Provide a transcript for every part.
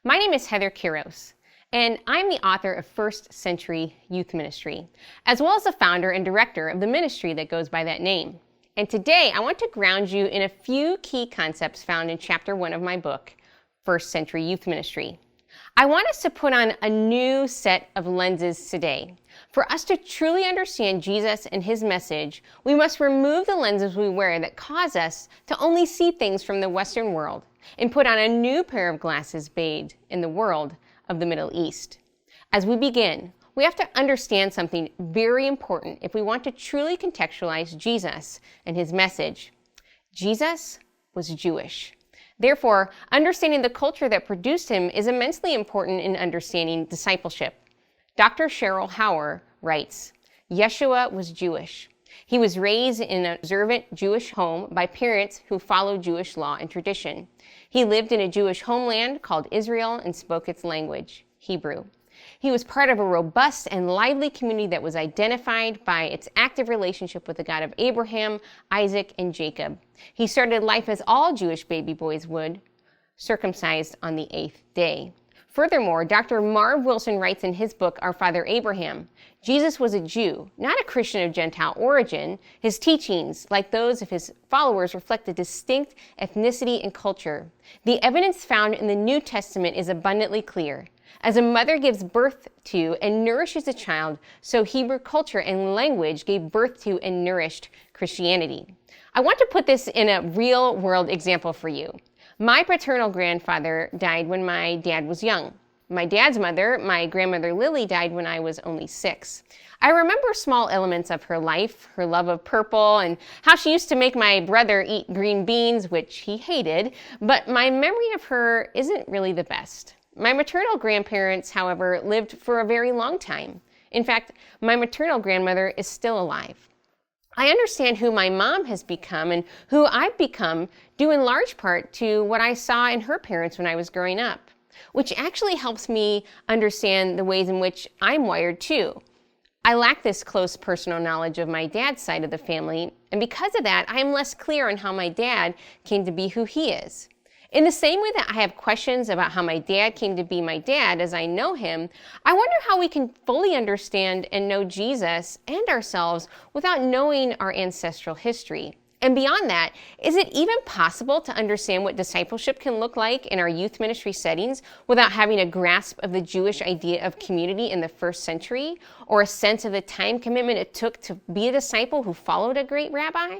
My name is Heather Kiros, and I'm the author of First Century Youth Ministry, as well as the founder and director of the ministry that goes by that name. And today, I want to ground you in a few key concepts found in chapter 1 of my book, First Century Youth Ministry. I want us to put on a new set of lenses today. For us to truly understand Jesus and his message, we must remove the lenses we wear that cause us to only see things from the Western world and put on a new pair of glasses bathed in the world of the Middle East. As we begin, we have to understand something very important if we want to truly contextualize Jesus and his message. Jesus was Jewish. Therefore, understanding the culture that produced him is immensely important in understanding discipleship. Dr. Cheryl Hauer writes, Yeshua was Jewish. He was raised in an observant Jewish home by parents who followed Jewish law and tradition. He lived in a Jewish homeland called Israel and spoke its language, Hebrew. He was part of a robust and lively community that was identified by its active relationship with the God of Abraham, Isaac, and Jacob. He started life as all Jewish baby boys would, circumcised on the 8th day. Furthermore, Dr. Marv Wilson writes in his book, Our Father Abraham, Jesus was a Jew, not a Christian of Gentile origin. His teachings, like those of his followers, reflect a distinct ethnicity and culture. The evidence found in the New Testament is abundantly clear. As a mother gives birth to and nourishes a child, so Hebrew culture and language gave birth to and nourished Christianity. I want to put this in a real-world example for you. My paternal grandfather died when my dad was young. My dad's mother, my grandmother Lily, died when I was only 6. I remember small elements of her life, her love of purple, and how she used to make my brother eat green beans, which he hated, but my memory of her isn't really the best. My maternal grandparents, however, lived for a very long time. In fact, my maternal grandmother is still alive. I understand who my mom has become and who I've become due in large part to what I saw in her parents when I was growing up, which actually helps me understand the ways in which I'm wired too. I lack this close personal knowledge of my dad's side of the family, and because of that, I am less clear on how my dad came to be who he is. In the same way that I have questions about how my dad came to be my dad as I know him, I wonder how we can fully understand and know Jesus and ourselves without knowing our ancestral history. And beyond that, is it even possible to understand what discipleship can look like in our youth ministry settings without having a grasp of the Jewish idea of community in the first century, or a sense of the time commitment it took to be a disciple who followed a great rabbi?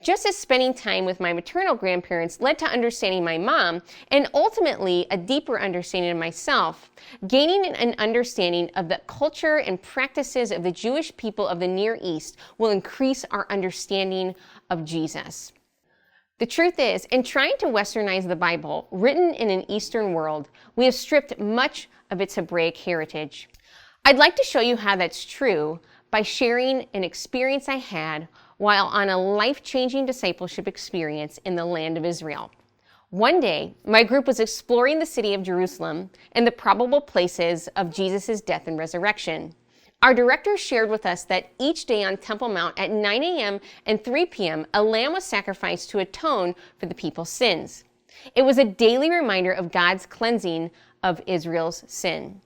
Just as spending time with my maternal grandparents led to understanding my mom, and ultimately a deeper understanding of myself, gaining an understanding of the culture and practices of the Jewish people of the Near East will increase our understanding of Jesus. The truth is, in trying to westernize the Bible, written in an Eastern world, we have stripped much of its Hebraic heritage. I'd like to show you how that's true by sharing an experience I had while on a life-changing discipleship experience in the land of Israel. One day, my group was exploring the city of Jerusalem and the probable places of Jesus' death and resurrection. Our director shared with us that each day on Temple Mount at 9 a.m. and 3 p.m., a lamb was sacrificed to atone for the people's sins. It was a daily reminder of God's cleansing of Israel's sin.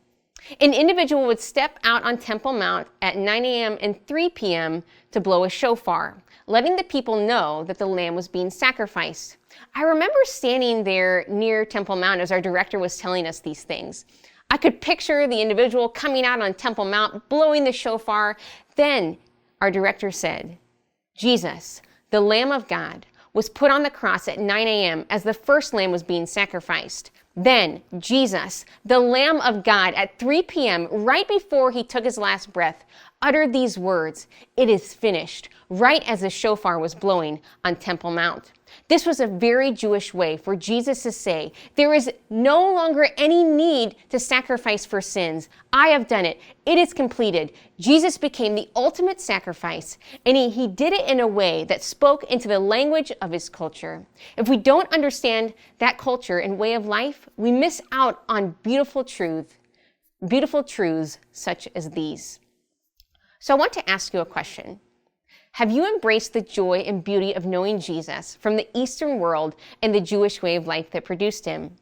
An individual would step out on Temple Mount at 9 a.m. and 3 p.m. to blow a shofar, letting the people know that the lamb was being sacrificed. I remember standing there near Temple Mount as our director was telling us these things. I could picture the individual coming out on Temple Mount, blowing the shofar. Then our director said, Jesus, the Lamb of God, was put on the cross at 9 a.m. as the first lamb was being sacrificed. Then Jesus, the Lamb of God, at 3 p.m., right before he took his last breath, uttered these words, "It is finished," right as the shofar was blowing on Temple Mount. This was a very Jewish way for Jesus to say, there is no longer any need to sacrifice for sins. I have done it. It is completed. Jesus became the ultimate sacrifice, and he did it in a way that spoke into the language of his culture. If we don't understand that culture and way of life, we miss out on beautiful truths such as these. So I want to ask you a question. Have you embraced the joy and beauty of knowing Jesus from the Eastern world and the Jewish way of life that produced him?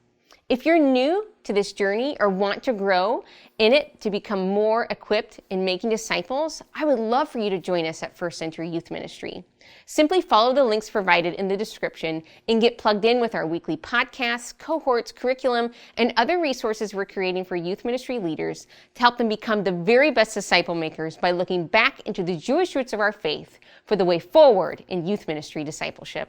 If you're new to this journey or want to grow in it to become more equipped in making disciples, I would love for you to join us at First Century Youth Ministry. Simply follow the links provided in the description and get plugged in with our weekly podcasts, cohorts, curriculum, and other resources we're creating for youth ministry leaders to help them become the very best disciple makers by looking back into the Jewish roots of our faith for the way forward in youth ministry discipleship.